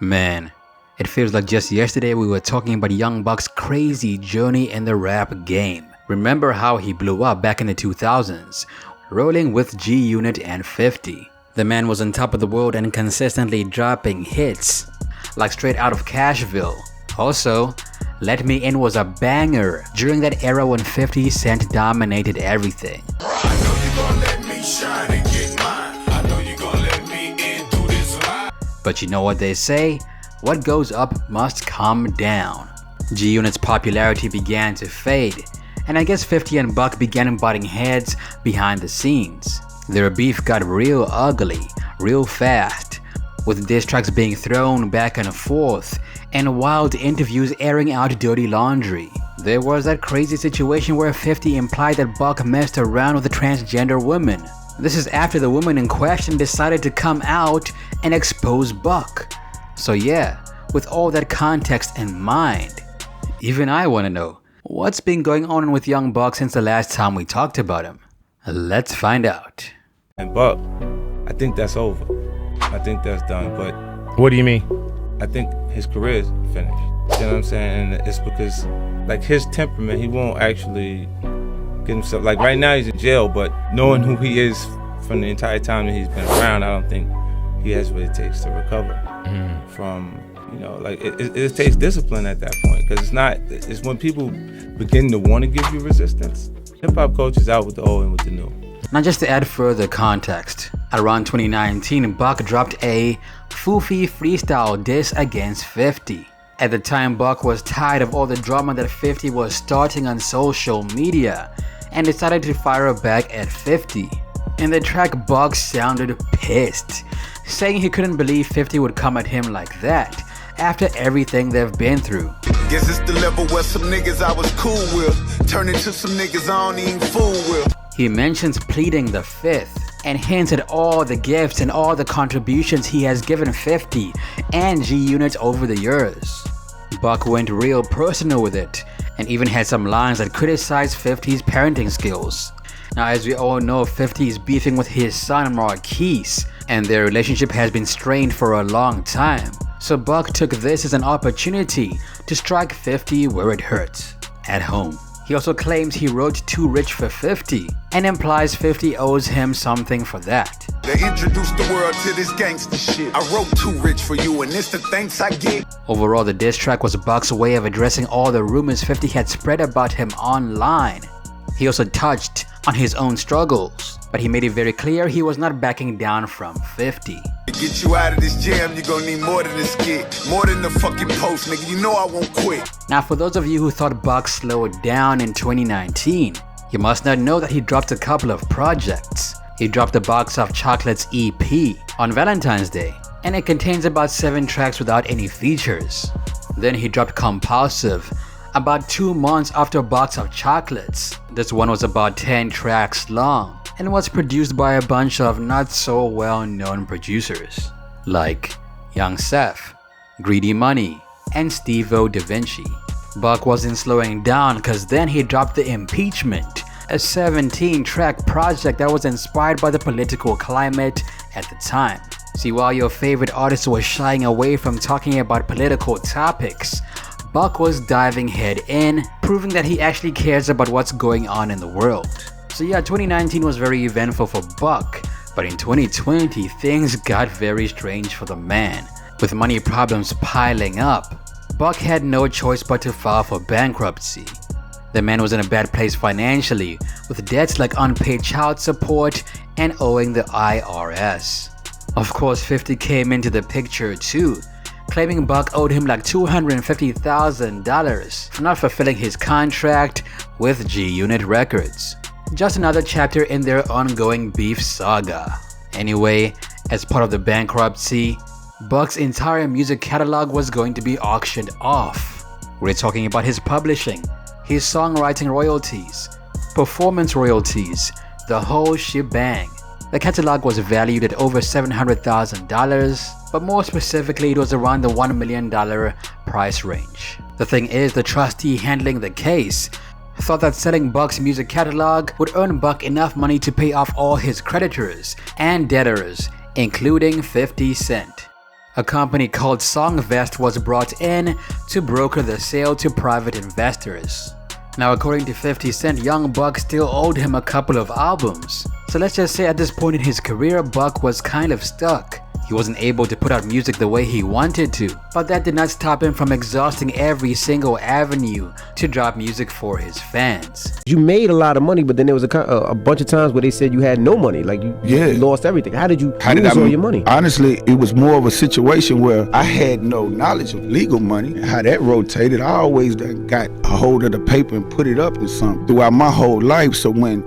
Man, it feels like just yesterday we were talking about Young Buck's crazy journey in the rap game. Remember how he blew up back in the 2000s, rolling with G-Unit and 50. The man was on top of the world and consistently dropping hits, like straight out of Cashville. Also, Let Me In was a banger during that era when 50 Cent dominated everything. I know you gon' let me shine and get mine. I know you gon' let me in through this line. But you know what they say? What goes up must come down. G-Unit's popularity began to fade, and I guess 50 and Buck began butting heads behind the scenes. Their beef got real ugly, real fast, with diss tracks being thrown back and forth, and wild interviews airing out dirty laundry. There was that crazy situation where 50 implied that Buck messed around with a transgender woman. This is after the woman in question decided to come out and expose Buck. So yeah, with all that context in mind, even I want to know, what's been going on with Young Buck since the last time we talked about him? Let's find out. And Buck, I think that's over. I think that's done, but What do you mean? I think his career is finished. You know what I'm saying? And it's because, like, his temperament, he won't actually get himself, like, right now he's in jail, but knowing who he is from the entire time that he's been around, I don't think he has what it takes to recover from, you know, like, it takes discipline at that point, because it's when people begin to want to give you resistance. Hip-hop culture is out with the old and with the new. Now just to add further context, around 2019, Buck dropped a foofy freestyle diss against 50. At the time, Buck was tired of all the drama that 50 was starting on social media and decided to fire back at 50. In the track, Buck sounded pissed, saying he couldn't believe 50 would come at him like that after everything they've been through. Guess it's the level where some niggas I was cool with turn into some niggas I don't even fool with. He mentions pleading the fifth and hints at all the gifts and all the contributions he has given 50 and G-Unit over the years. Buck went real personal with it and even had some lines that criticized 50's parenting skills. Now, as we all know, 50 is beefing with his son Marquise, and their relationship has been strained for a long time. So Buck took this as an opportunity to strike 50 where it hurts, at home. He also claims he wrote Too Rich for 50 and implies 50 owes him something for that. They introduced the world to this gangster shit. I wrote Too Rich for you and this the thanks I get. Overall, the diss track was Buck's way of addressing all the rumors 50 had spread about him online. He also touched on his own struggles, but he made it very clear he was not backing down from 50. To get you out of this jam, you gon' need more than a skit. More than the fucking post, nigga. You know I won't quit. Now, for those of you who thought Buck slowed down in 2019, you must not know that he dropped a couple of projects. He dropped the Box of Chocolates EP on Valentine's Day, and it contains about 7 tracks without any features. Then he dropped Compulsive about 2 months after Box of Chocolates. This one was about 10 tracks long and was produced by a bunch of not so well-known producers like Young Seth, Greedy Money, and Steve-O Da Vinci. Buck wasn't slowing down cause then he dropped The Impeachment, a 17-track project that was inspired by the political climate at the time. See, while your favorite artist was shying away from talking about political topics, Buck was diving head in, proving that he actually cares about what's going on in the world. So yeah, 2019 was very eventful for Buck, but in 2020, things got very strange for the man. With money problems piling up, Buck had no choice but to file for bankruptcy. The man was in a bad place financially, with debts like unpaid child support and owing the IRS. Of course, 50 came into the picture too, claiming Buck owed him like $250,000 for not fulfilling his contract with G-Unit Records. Just another chapter in their ongoing beef saga. Anyway, as part of the bankruptcy, Buck's entire music catalog was going to be auctioned off. We're talking about his publishing, his songwriting royalties, performance royalties, the whole shebang. The catalog was valued at over $700,000, but more specifically it was around the $1 million price range. The thing is, the trustee handling the case thought that selling Buck's music catalog would earn Buck enough money to pay off all his creditors and debtors, including 50 Cent. A company called Songvest was brought in to broker the sale to private investors. Now, according to 50 Cent, Young Buck still owed him a couple of albums. So let's just say at this point in his career, Buck was kind of stuck. He wasn't able to put out music the way he wanted to, but that did not stop him from exhausting every single avenue to drop music for his fans. You made a lot of money, but then there was a bunch of times where they said you had no money, like you lost everything. How did you lose all your money? Honestly, it was more of a situation where I had no knowledge of legal money, how that rotated. I always got a hold of the paper and put it up in something throughout my whole life. So when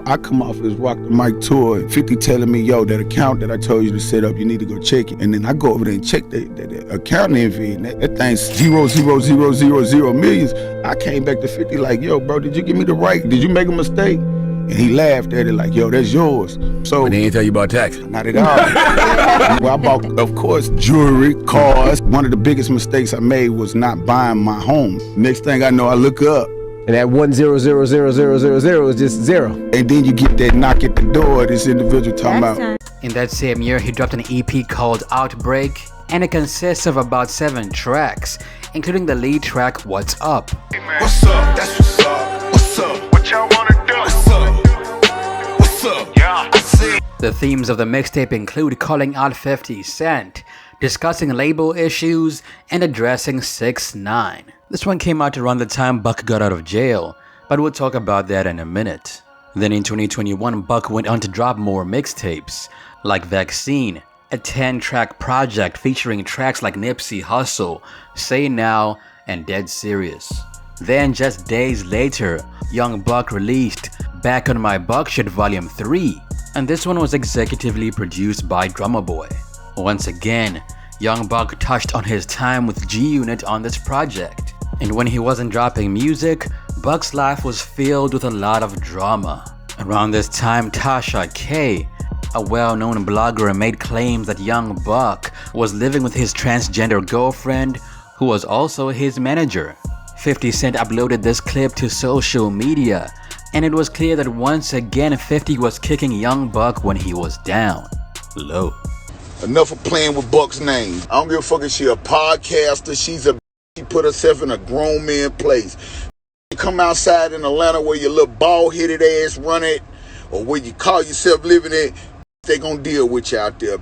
I come off his Rock the Mic tour, and 50 telling me, yo, that account that I told you to set up, you need to go check it. And then I go over there and check the account info, and that thing's 0.0000 millions. I came back to 50 like, yo, bro, did you give me the right? Did you make a mistake? And he laughed at it like, yo, that's yours. So But he ain't tell you about tax. Not at all. Well, I bought, of course, jewelry, cars. One of the biggest mistakes I made was not buying my home. Next thing I know, I look up, and that 1000000 is just zero. And then you get that knock at the door, this individual talking about. In that same year, he dropped an EP called Outbreak, and it consists of about 7 tracks, including the lead track, What's Up. Hey man, what's up? That's what's up. What's up? What y'all wanna do? What's up? What's up? Yeah, I see. The themes of the mixtape include calling out 50 Cent, discussing label issues, and addressing 6ix9ine. This one came out around the time Buck got out of jail, but we'll talk about that in a minute. Then in 2021, Buck went on to drop more mixtapes, like Vaccine, a 10-track project featuring tracks like Nipsey Hussle, Say Now, and Dead Serious. Then just days later, Young Buck released Back on My Buck Shit Volume 3, and this one was executively produced by Drummer Boy. Once again, Young Buck touched on his time with G-Unit on this project. And when he wasn't dropping music, Buck's life was filled with a lot of drama. Around this time, Tasha K, a well-known blogger, made claims that Young Buck was living with his transgender girlfriend, who was also his manager. 50 Cent uploaded this clip to social media, and it was clear that once again 50 was kicking Young Buck when he was down low. Enough of playing with Buck's name. I don't give a fuck if she a podcaster, she put herself in a grown man place. You come outside in Atlanta where your little bald-headed ass run it, or where you call yourself living it, they gonna deal with you out there.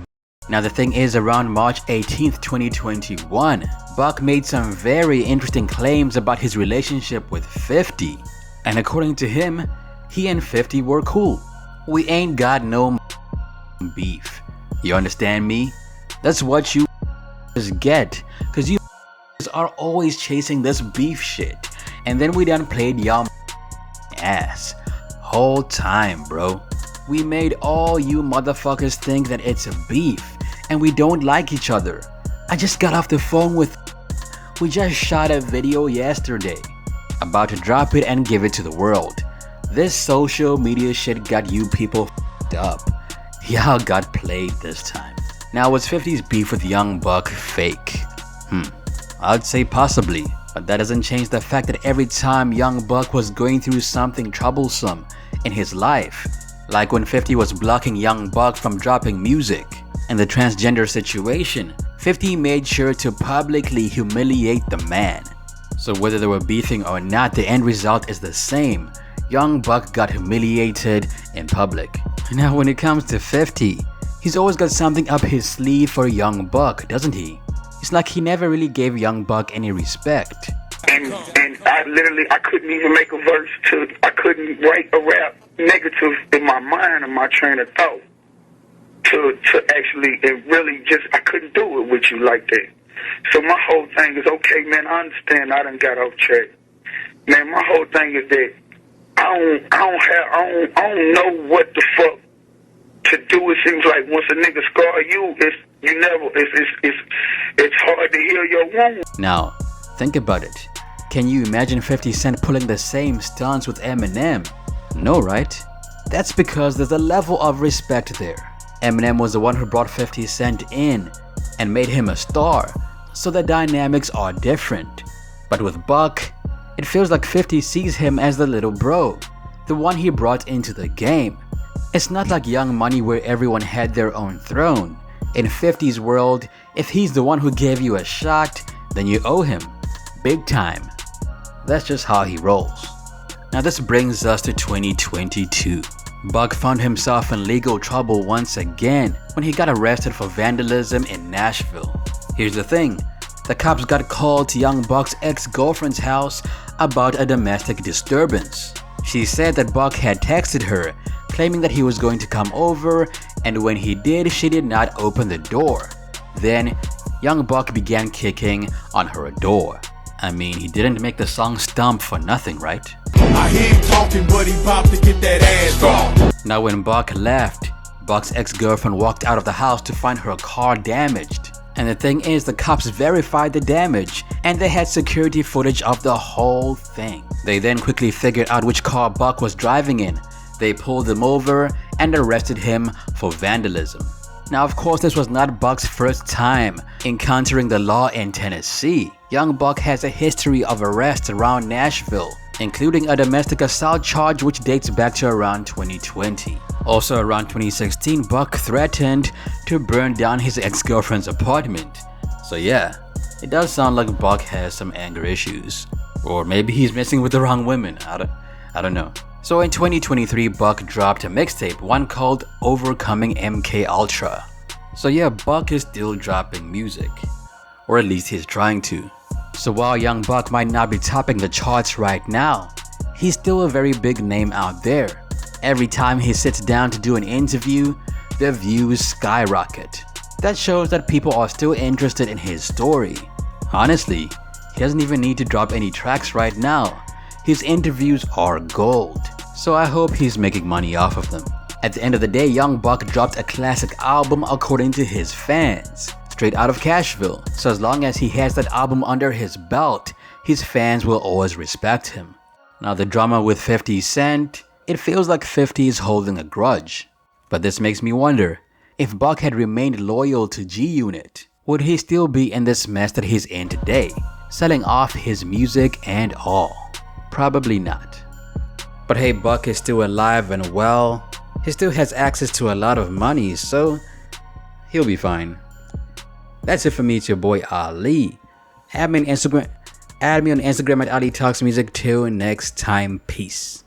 Now the thing is, around March 18th, 2021, Buck made some very interesting claims about his relationship with 50. And according to him, he and 50 were cool. We ain't got no beef. You understand me? That's what you get, cause you are always chasing this beef shit, and then we done played y'all ass whole time, bro. We made all you motherfuckers think that it's a beef, and we don't like each other. I just got off the phone with. We just shot a video yesterday, about to drop it and give it to the world. This social media shit got you people up. Y'all got played this time. Now, was 50's beef with Young Buck fake? I'd say possibly, but that doesn't change the fact that every time Young Buck was going through something troublesome in his life, like when 50 was blocking Young Buck from dropping music, and the transgender situation, 50 made sure to publicly humiliate the man. So whether they were beefing or not, the end result is the same. Young Buck got humiliated in public. Now when it comes to 50, he's always got something up his sleeve for Young Buck, doesn't he? It's like he never really gave Young Buck any respect. And I couldn't even make a verse I couldn't write a rap negative in my mind and my train of thought to actually, it really just, I couldn't do it with you like that. So my whole thing is, okay, man, I understand I done got off track. Man, my whole thing is that I don't know what the fuck to do. It seems like once a nigga scar you, it's hard to heal your wound. Now, think about it. Can you imagine 50 Cent pulling the same stunts with Eminem? No, right? That's because there's a level of respect there. Eminem was the one who brought 50 Cent in and made him a star, so the dynamics are different. But with Buck, it feels like 50 sees him as the little bro, the one he brought into the game. It's not like Young Money where everyone had their own throne. In 50's world, if he's the one who gave you a shot, then you owe him. Big time. That's just how he rolls. Now this brings us to 2022. Buck found himself in legal trouble once again when he got arrested for vandalism in Nashville. Here's the thing, the cops got called to young Buck's ex-girlfriend's house about a domestic disturbance. She said that Buck had texted her, claiming that he was going to come over, and when he did, she did not open the door. Then, young Buck began kicking on her door. I mean, he didn't make the song Stump for nothing, right? I hear him talking, but he about to get that ass off. Now when Buck left, Buck's ex-girlfriend walked out of the house to find her car damaged. And the thing is, the cops verified the damage and they had security footage of the whole thing. They then quickly figured out which car Buck was driving in. They pulled him over and arrested him for vandalism. Now of course this was not Buck's first time encountering the law in Tennessee. Young Buck has a history of arrests around Nashville, including a domestic assault charge which dates back to around 2020. Also around 2016, Buck threatened to burn down his ex-girlfriend's apartment. So yeah, it does sound like Buck has some anger issues. Or maybe he's messing with the wrong women, I don't know. So in 2023, Buck dropped a mixtape, one called Overcoming MK Ultra. So yeah, Buck is still dropping music. Or at least he's trying to. So while young Buck might not be topping the charts right now, he's still a very big name out there. Every time he sits down to do an interview, the views skyrocket. That shows that people are still interested in his story. Honestly, he doesn't even need to drop any tracks right now. His interviews are gold. So I hope he's making money off of them. At the end of the day, young Buck dropped a classic album according to his fans, straight out of Cashville. So as long as he has that album under his belt, his fans will always respect him. Now the drama with 50 Cent, it feels like 50 is holding a grudge. But this makes me wonder, if Buck had remained loyal to G-Unit, would he still be in this mess that he's in today, selling off his music and all? Probably not. But hey, Buck is still alive and well. He still has access to a lot of money, so he'll be fine. That's it for me. It's your boy Ali. Add me on Instagram at Ali Talks Music. Till next time, peace.